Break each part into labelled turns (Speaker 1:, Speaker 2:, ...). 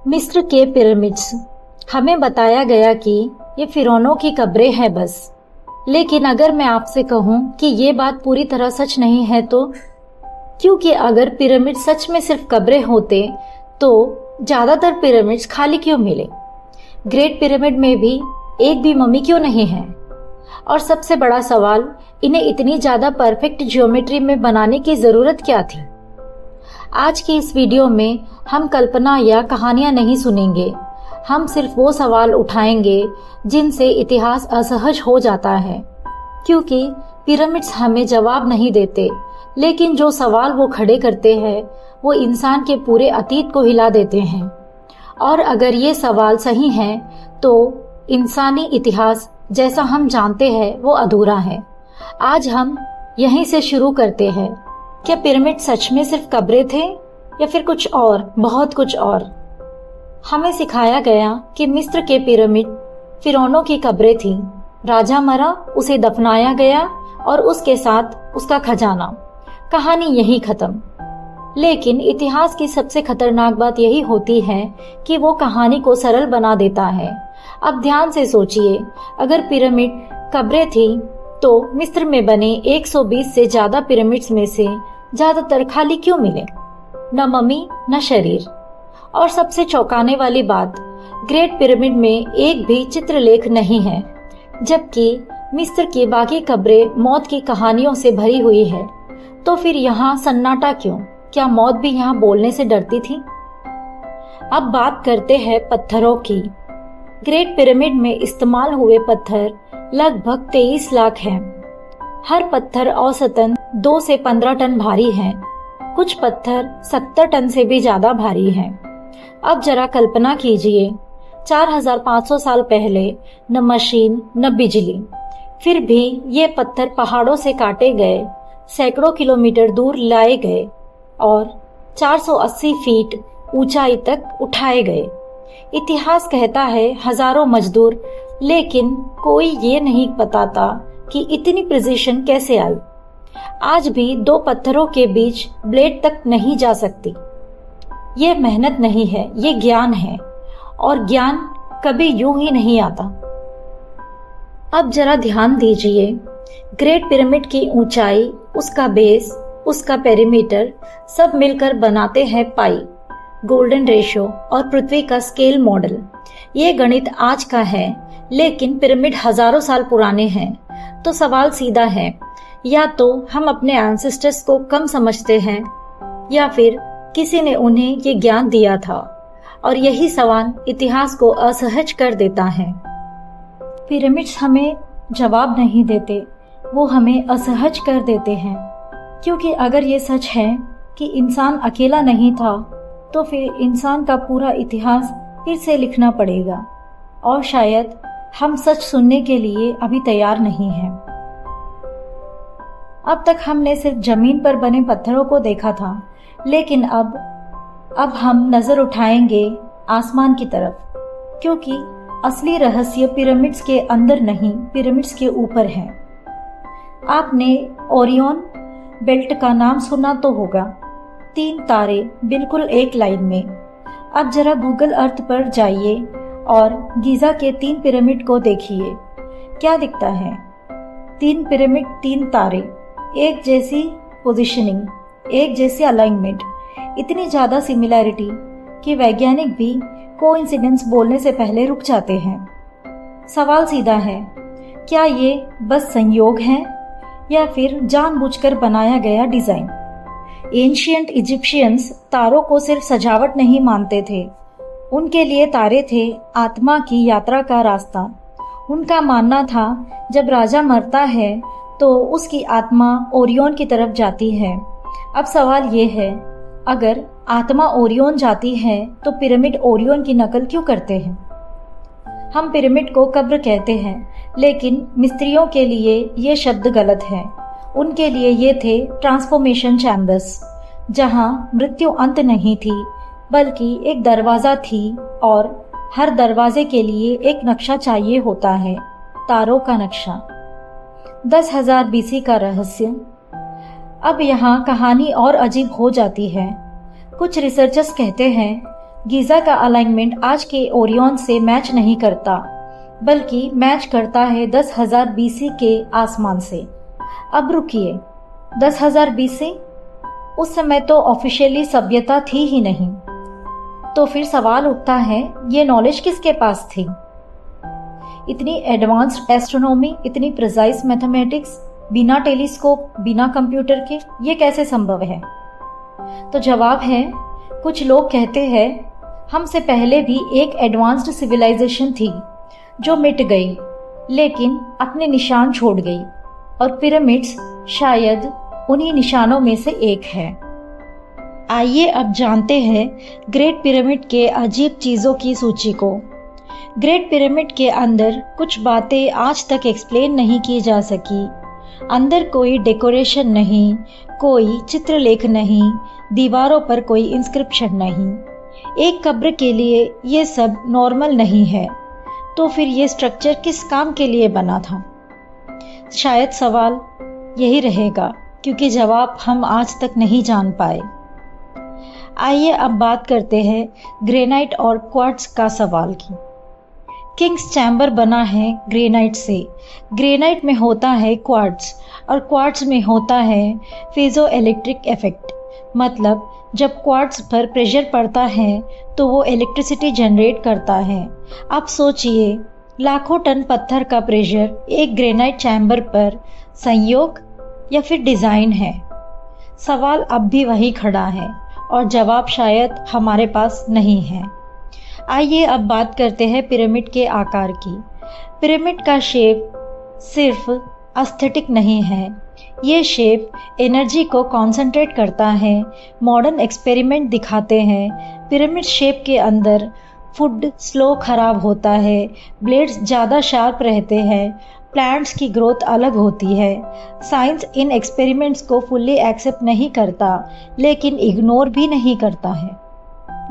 Speaker 1: मिस्र के पिरामिड्स। हमें बताया गया कि ये फिरौनों की कब्रें हैं बस। लेकिन अगर मैं आपसे कहूँ कि ये बात पूरी तरह सच नहीं है तो? क्योंकि अगर पिरामिड सच में सिर्फ कब्रें होते तो ज्यादातर पिरामिड्स खाली क्यों मिले? ग्रेट पिरामिड में भी एक भी मम्मी क्यों नहीं है? और सबसे बड़ा सवाल, इन्हें इतनी ज्यादा परफेक्ट ज्योमेट्री में बनाने की जरूरत क्या थी? आज की इस वीडियो में हम कल्पना या कहानियां नहीं सुनेंगे। हम सिर्फ वो सवाल उठाएंगे जिनसे इतिहास असहज हो जाता है। क्योंकि पिरामिड्स हमें जवाब नहीं देते, लेकिन जो सवाल वो खड़े करते हैं वो इंसान के पूरे अतीत को हिला देते हैं। और अगर ये सवाल सही हैं तो इंसानी इतिहास जैसा हम जानते हैं वो अधूरा है। आज हम यहीं से शुरू करते हैं। क्या पिरामिड सच में सिर्फ कब्रें थे या फिर कुछ और, बहुत कुछ और? हमें सिखाया गया कि मिस्र के पिरामिड फिरौनों की कब्रें थीं। राजा मरा, उसे दफनाया गया और उसके साथ उसका खजाना। कहानी यही खत्म। लेकिन इतिहास की सबसे खतरनाक बात यही होती है कि वो कहानी को सरल बना देता है। अब ध्यान से सोचिए, अगर पिरामिड कब्रें थी तो मिस्र में बने 120 से ज्यादा पिरामिड्स में से ज्यादातर खाली क्यों मिले? न मम्मी न शरीर। और सबसे चौंकाने वाली बात, ग्रेट पिरामिड में एक भी चित्रलेख नहीं है, जबकि मिस्र की बाकी कब्रें मौत की कहानियों से भरी हुई है। तो फिर यहाँ सन्नाटा क्यों? क्या मौत भी यहाँ बोलने से डरती थी? अब बात करते हैं पत्थरों की। ग्रेट पिरामिड में इस्तेमाल हुए पत्थर लगभग 23 लाख हैं। हर पत्थर औसतन 2 से 15 टन भारी है। कुछ पत्थर 70 टन से भी ज्यादा भारी हैं। अब जरा कल्पना कीजिए, 4500 साल पहले न मशीन न बिजली, फिर भी ये पत्थर पहाड़ों से काटे गए, सैकड़ों किलोमीटर दूर लाए गए और 480 फीट ऊंचाई तक उठाए गए। इतिहास कहता है हजारों मजदूर, लेकिन कोई ये नहीं बताता कि इतनी प्रिसिशन कैसे आई। आज भी 2 पत्थरों के बीच ब्लेड तक नहीं जा सकती। ये मेहनत नहीं है, ये ज्ञान है, और ज्ञान कभी यूं ही नहीं आता। अब जरा ध्यान दीजिए, ग्रेट पिरामिड की ऊंचाई, उसका बेस, उसका पेरीमीटर सब मिलकर बनाते हैं पाई, गोल्डन रेशो और पृथ्वी का स्केल मॉडल। ये गणित आज का है, लेकिन पिरामिड हजारों साल पुराने हैं। तो सवाल सीधा है, या तो हम अपने एंसेस्टर्स को कम समझते हैं या फिर किसी ने उन्हें ये ज्ञान दिया था। और यही सवाल इतिहास को असहज कर देता है। पिरामिड्स हमें जवाब नहीं देते, वो हमें असहज कर देते हैं। क्योंकि अगर ये सच है कि इंसान अकेला नहीं था, तो फिर इंसान का पूरा इतिहास फिर से लिखना पड़ेगा। और शायद हम सच सुनने के लिए अभी तैयार नहीं हैं। अब तक हमने सिर्फ जमीन पर बने पत्थरों को देखा था, लेकिन अब हम नजर उठाएंगे आसमान की तरफ। क्योंकि असली रहस्य पिरामिड्स के अंदर नहीं, पिरामिड्स के ऊपर है। आपने ओरियन बेल्ट का नाम सुना तो होगा। 3 तारे बिल्कुल एक लाइन में। अब जरा गूगल अर्थ पर जाइए और गीजा के 3 पिरामिड को देखिए। क्या दिखता है? 3 पिरामिड, 3 तारे, एक जैसी पोजीशनिंग, एक जैसी अलाइनमेंट, इतनी ज्यादा सिमिलैरिटी कि वैज्ञानिक भी कोइंसिडेंस बोलने से पहले रुक जाते हैं। सवाल सीधा है, क्या ये बस संयोग है या फिर जानबूझकर बनाया गया डिजाइन? एंशिएंट इजिप्शियंस तारों को सिर्फ सजावट नहीं मानते थे। उनके लिए तारे थे आत्मा की यात्रा का रास्ता। उनका मानना था जब राजा मरता है तो उसकी आत्मा ओरियन की तरफ जाती है। अब सवाल ये है, अगर आत्मा ओरियन जाती है तो पिरामिड ओरियन की नकल क्यों करते हैं? हम पिरामिड को कब्र कहते हैं, लेकिन मिस्त्रियों के लिए ये शब्द गलत है। उनके लिए ये थे ट्रांसफॉर्मेशन चैम्बर्स, जहां मृत्यु अंत नहीं थी, बल्कि एक दरवाजा थी। और हर दरवाजे के लिए एक नक्शा चाहिए होता है, तारों का नक्शा। 10,000 BC का रहस्य। अब यहाँ कहानी और अजीब हो जाती है। कुछ रिसर्चर्स कहते हैं गीज़ा का अलाइनमेंट आज के ओरियन से मैच नहीं करता, बल्कि मैच करता है 10,000 बीसी के आसमान से। अब रुकिए, 10,000 बीसी? उस समय तो ऑफिशियली सभ्यता थी ही नहीं। तो फिर सवाल उठता है, ये नॉलेज किसके पास थी? इतनी एडवांस्ड एस्ट्रोनॉमी, इतनी प्रिसाइज मैथमेटिक्स, बिना टेलीस्कोप, बिना कंप्यूटर के, ये कैसे संभव है? तो जवाब है, कुछ लोग कहते हैं हमसे पहले भी एक एडवांस्ड सिविलाइजेशन थी जो मिट गई, लेकिन अपने निशान छोड़ गई, और पिरामिड्स शायद उन्हीं निशानों में से एक है। आइए अब जानते हैं ग्रेट पिरामिड के अजीब चीजों की सूची को। ग्रेट पिरामिड के अंदर कुछ बातें आज तक एक्सप्लेन नहीं की जा सकी। अंदर कोई डेकोरेशन नहीं, कोई चित्रलेख नहीं, दीवारों पर कोई इंस्क्रिप्शन नहीं। एक कब्र के लिए ये सब नॉर्मल नहीं है। तो फिर ये स्ट्रक्चर किस काम के लिए बना था? शायद सवाल यही रहेगा, क्योंकि जवाब हम आज तक नहीं जान पाए। आइए अब बात करते हैं ग्रेनाइट और क्वार्ट्ज का सवाल की। किंग्स चैम्बर बना है ग्रेनाइट से। ग्रेनाइट में होता है क्वार्ट्ज, और क्वार्ट्ज में होता है पीजो इलेक्ट्रिक इफेक्ट। मतलब जब क्वार्ट्ज पर प्रेशर पड़ता है तो वो इलेक्ट्रिसिटी जनरेट करता है। अब सोचिए, लाखों टन पत्थर का प्रेशर एक ग्रेनाइट चैम्बर पर संयोग या फिर डिजाइन है? सवाल अब भी वही खड़ा है, और जवाब शायद हमारे पास नहीं है। आइए अब बात करते हैं पिरामिड के आकार की। पिरामिड का शेप सिर्फ एस्थेटिक नहीं है, ये शेप एनर्जी को कॉन्सेंट्रेट करता है। मॉडर्न एक्सपेरिमेंट दिखाते हैं पिरामिड शेप के अंदर फूड स्लो खराब होता है, ब्लेड्स ज़्यादा शार्प रहते हैं, प्लांट्स की ग्रोथ अलग होती है। साइंस इन एक्सपेरिमेंट्स को फुल्ली एक्सेप्ट नहीं करता, लेकिन इग्नोर भी नहीं करता है।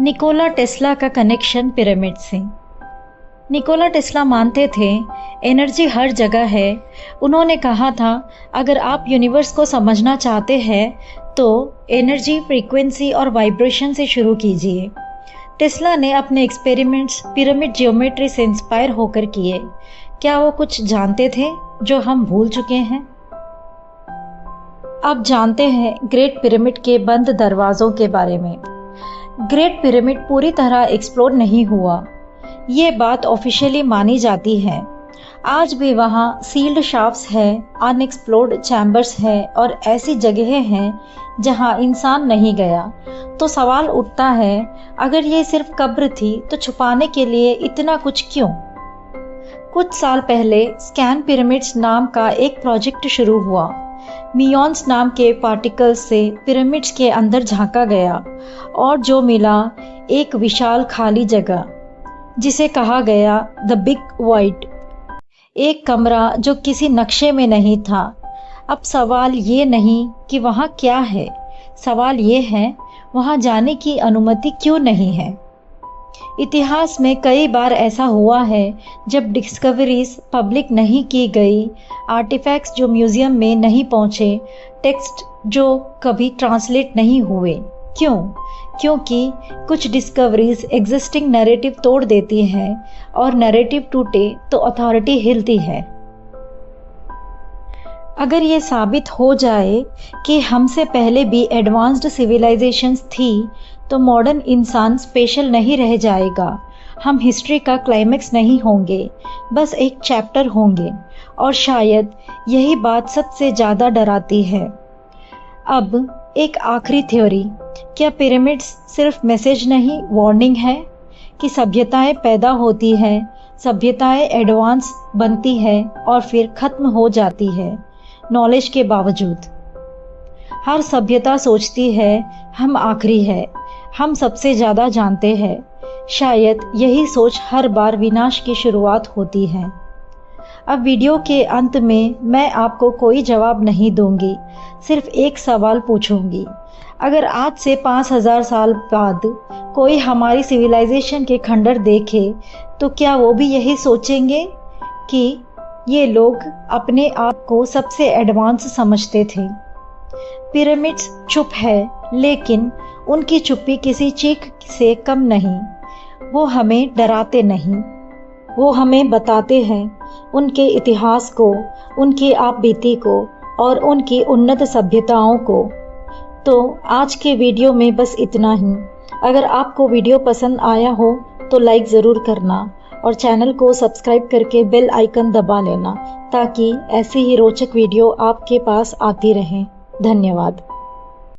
Speaker 1: निकोला टेस्ला का कनेक्शन पिरामिड से। निकोला टेस्ला मानते थे एनर्जी हर जगह है। उन्होंने कहा था, अगर आप यूनिवर्स को समझना चाहते हैं तो एनर्जी, फ्रीक्वेंसी और वाइब्रेशन से शुरू कीजिए। टेस्ला ने अपने एक्सपेरिमेंट्स पिरामिड ज्योमेट्री से इंस्पायर होकर किए। क्या वो कुछ जानते थे जो हम भूल चुके हैं? अब जानते हैं ग्रेट पिरामिड के बंद दरवाजों के बारे में। ग्रेट पिरामिड पूरी तरह एक्सप्लोर नहीं हुआ, ये बात ऑफिशियली मानी जाती है। आज भी वहाँ सील्ड शाफ्ट्स है, अनएक्सप्लोर्ड चैम्बर्स है, और ऐसी जगहें हैं जहाँ इंसान नहीं गया। तो सवाल उठता है, अगर ये सिर्फ कब्र थी तो छुपाने के लिए इतना कुछ क्यों? कुछ साल पहले स्कैन पिरामिड्स नाम का एक प्रोजेक्ट शुरू हुआ। मियॉन्स नाम के पार्टिकल्स से पिरामिड्स के अंदर झांका गया, और जो मिला एक विशाल खाली जगह, जिसे कहा गया द बिग वाइड। एक कमरा जो किसी नक्शे में नहीं था। अब सवाल ये नहीं कि वहाँ क्या है, सवाल ये है वहाँ जाने की अनुमति क्यों नहीं है। इतिहास में कई बार ऐसा हुआ है जब डिस्कवरीज पब्लिक नहीं की गई, आर्टिफैक्ट्स जो म्यूजियम में नहीं पहुँचे, टेक्स्ट जो कभी ट्रांसलेट नहीं हुए। क्यों? क्योंकि कुछ डिस्कवरीज एग्जिस्टिंग नैरेटिव तोड़ देती हैं, और नैरेटिव टूटे तो अथॉरिटी हिलती है। अगर ये साबित हो जाए कि हमसे पहले भी एडवांस्ड सिविलाइजेशंस थी, तो मॉडर्न इंसान स्पेशल नहीं रह जाएगा। हम हिस्ट्री का क्लाइमेक्स नहीं होंगे, बस एक चैप्टर होंगे, और शायद यही बात सबसे ज़्यादा डराती है। अब एक आखिरी थ्योरी, क्या पिरामिड्स सिर्फ मैसेज नहीं, वार्निंग है कि सभ्यताएं पैदा होती है, सभ्यताएं एडवांस बनती है और फिर खत्म हो जाती है नॉलेज के बावजूद। हर सभ्यता सोचती है हम आखिरी है, हम सबसे ज़्यादा जानते हैं। शायद यही सोच हर बार विनाश की शुरुआत होती है। अब वीडियो के अंत में मैं आपको कोई जवाब नहीं दूंगी, सिर्फ एक सवाल पूछूंगी। अगर आज से 5000 साल बाद कोई हमारी सिविलाइजेशन के खंडर देखे, तो क्या वो भी यही सोचेंगे कि ये लोग अपने आप को सबसे एडवांस समझते थे? पिरामिड्स चुप है, लेकिन उनकी चुप्पी किसी चीख से कम नहीं। वो हमें डराते नहीं, वो हमें बताते हैं उनके इतिहास को, उनकी आपबीती को और उनकी उन्नत सभ्यताओं को। तो आज के वीडियो में बस इतना ही। अगर आपको वीडियो पसंद आया हो तो लाइक ज़रूर करना और चैनल को सब्सक्राइब करके बेल आइकन दबा लेना ताकि ऐसी ही रोचक वीडियो आपके पास आती रहें। धन्यवाद।